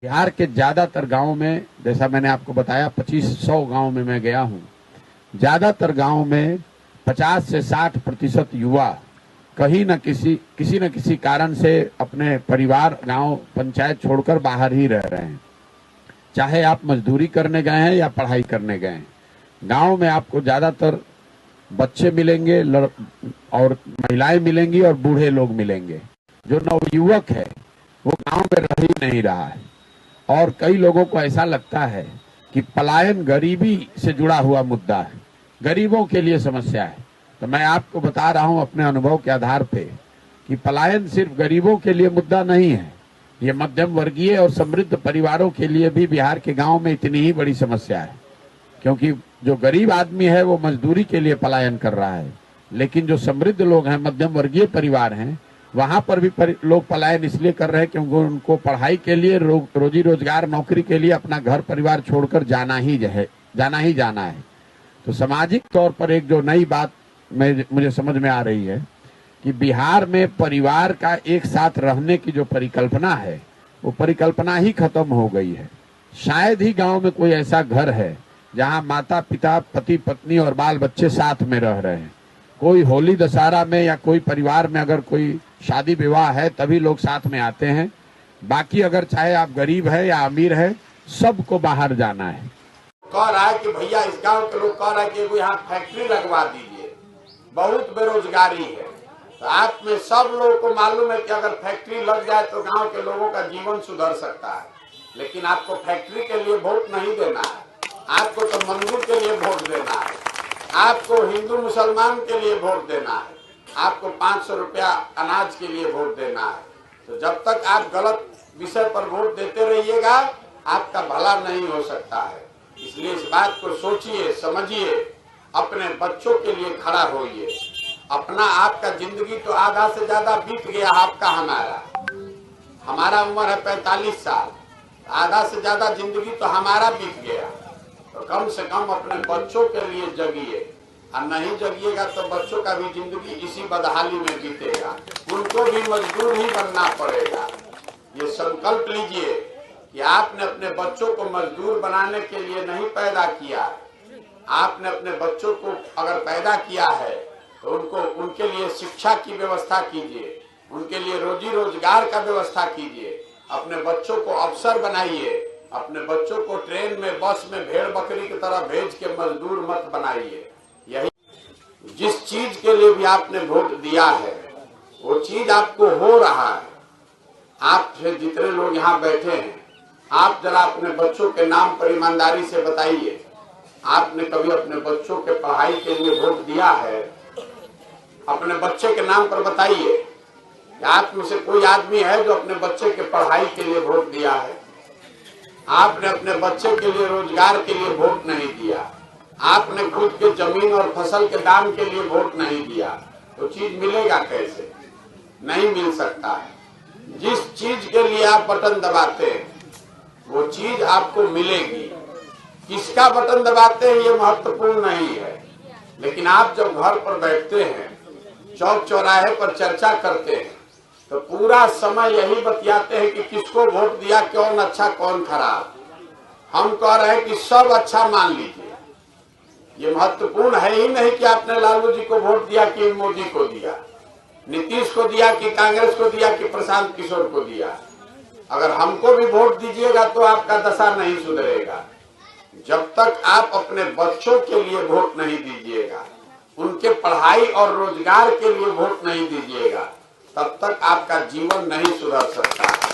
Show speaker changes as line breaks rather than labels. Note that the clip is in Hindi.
बिहार के ज्यादातर गांवों में, जैसा मैंने आपको बताया 2500 गांव में मैं गया हूं, ज्यादातर गांव में 50 से 60% युवा कहीं न किसी कारण से अपने परिवार, गांव, पंचायत छोड़कर बाहर ही रह रहे हैं। चाहे आप मजदूरी करने गए हैं या पढ़ाई करने गए हैं, गांव में आपको ज्यादातर बच्चे मिलेंगे और महिलाएं मिलेंगी और बूढ़े लोग मिलेंगे। जो नवयुवक है वो गांव में रह ही नहीं रहा है और कई लोगों को ऐसा लगता है कि पलायन गरीबी से जुड़ा हुआ मुद्दा है, गरीबों के लिए समस्या है। तो मैं आपको बता रहा हूं अपने अनुभव के आधार पे कि पलायन सिर्फ गरीबों के लिए मुद्दा नहीं है, ये मध्यम वर्गीय और समृद्ध परिवारों के लिए भी बिहार के गांव में इतनी ही बड़ी समस्या है। क्योंकि जो गरीब आदमी है वो मजदूरी के लिए पलायन कर रहा है, लेकिन जो समृद्ध लोग हैं, मध्यम वर्गीय परिवार हैं, वहां पर भी लोग पलायन इसलिए कर रहे हैं क्योंकि उनको पढ़ाई के लिए, रोजी रोजगार, नौकरी के लिए अपना घर परिवार छोड़कर जाना ही जाना है। तो सामाजिक तौर पर एक जो नई बात मुझे समझ में आ रही है कि बिहार में परिवार का एक साथ रहने की जो परिकल्पना है वो परिकल्पना ही खत्म हो गई है। शायद ही गांव में कोई ऐसा घर है जहां माता पिता, पति पत्नी और बाल बच्चे साथ में रह रहे हैं। कोई होली दशहरा में या कोई परिवार में अगर कोई शादी विवाह है तभी लोग साथ में आते हैं, बाकी अगर चाहे आप गरीब है या अमीर है, सबको बाहर जाना है।
कह रहा है कि भैया इस गांव के लोग कह रहा है कि यहाँ फैक्ट्री लगवा दीजिए, बहुत बेरोजगारी है। तो आप में सब लोगों को मालूम है कि अगर फैक्ट्री लग जाए तो गांव के लोगों का जीवन सुधर सकता है, लेकिन आपको फैक्ट्री के लिए वोट नहीं देना है, आपको तो मंदिर के लिए वोट देना है, आपको हिंदू मुसलमान के लिए वोट देना है, आपको 500 रुपया अनाज के लिए वोट देना है। तो जब तक आप गलत विषय पर वोट देते रहिएगा आपका भला नहीं हो सकता है। इसलिए इस बात को सोचिए, समझिए, अपने बच्चों के लिए खड़ा होइए। अपना आपका जिंदगी तो आधा से ज्यादा बीत गया, आपका हमारा उम्र है 45 साल, आधा से ज्यादा जिंदगी तो हमारा बीत गया। तो कम से कम अपने बच्चों के लिए जगिए, और नहीं जगिएगा तो बच्चों का भी जिंदगी इसी बदहाली में बीतेगा, उनको भी मजदूर ही बनना पड़ेगा। ये संकल्प लीजिए कि आपने अपने बच्चों को मजदूर बनाने के लिए नहीं पैदा किया, आपने अपने बच्चों को अगर पैदा किया है तो उनके लिए शिक्षा की व्यवस्था कीजिए, उनके लिए रोजी रोजगार का व्यवस्था कीजिए, अपने बच्चों को अफसर बनाइए, अपने बच्चों को ट्रेन में, बस में भेड़ बकरी की तरह भेज के मजदूर मत बनाइए। यही जिस चीज के लिए भी आपने वोट दिया है वो चीज आपको हो रहा है। आप जितने लोग यहाँ बैठे हैं, आप जरा अपने बच्चों के नाम पर ईमानदारी से बताइए, आपने कभी अपने बच्चों के पढ़ाई के लिए वोट दिया है? अपने बच्चे के नाम पर बताइए। आप में से कोई आदमी है जो अपने बच्चे के पढ़ाई के लिए वोट दिया है? आपने अपने बच्चे के लिए रोजगार के लिए वोट नहीं दिया, आपने खुद के जमीन और फसल के दाम के लिए वोट नहीं दिया, तो चीज मिलेगा कैसे? नहीं मिल सकता है। जिस चीज के लिए आप बटन दबाते हैं वो चीज आपको मिलेगी। किसका बटन दबाते हैं ये महत्वपूर्ण नहीं है, लेकिन आप जब घर पर बैठते हैं, चौक चौराहे पर चर्चा करते हैं, तो पूरा समय यही बतियाते हैं कि किसको वोट दिया, कौन अच्छा कौन खराब। हम कह रहे हैं कि सब अच्छा मान लीजिए। ये महत्वपूर्ण है ही नहीं कि आपने लालू जी को वोट दिया कि मोदी को दिया, नीतीश को दिया कि कांग्रेस को दिया कि प्रशांत किशोर को दिया। अगर हमको भी वोट दीजिएगा तो आपका दशा नहीं सुधरेगा। जब तक आप अपने बच्चों के लिए वोट नहीं दीजिएगा, उनके पढ़ाई और रोजगार के लिए वोट नहीं दीजिएगा, तब तक आपका जीवन नहीं सुधर सकता।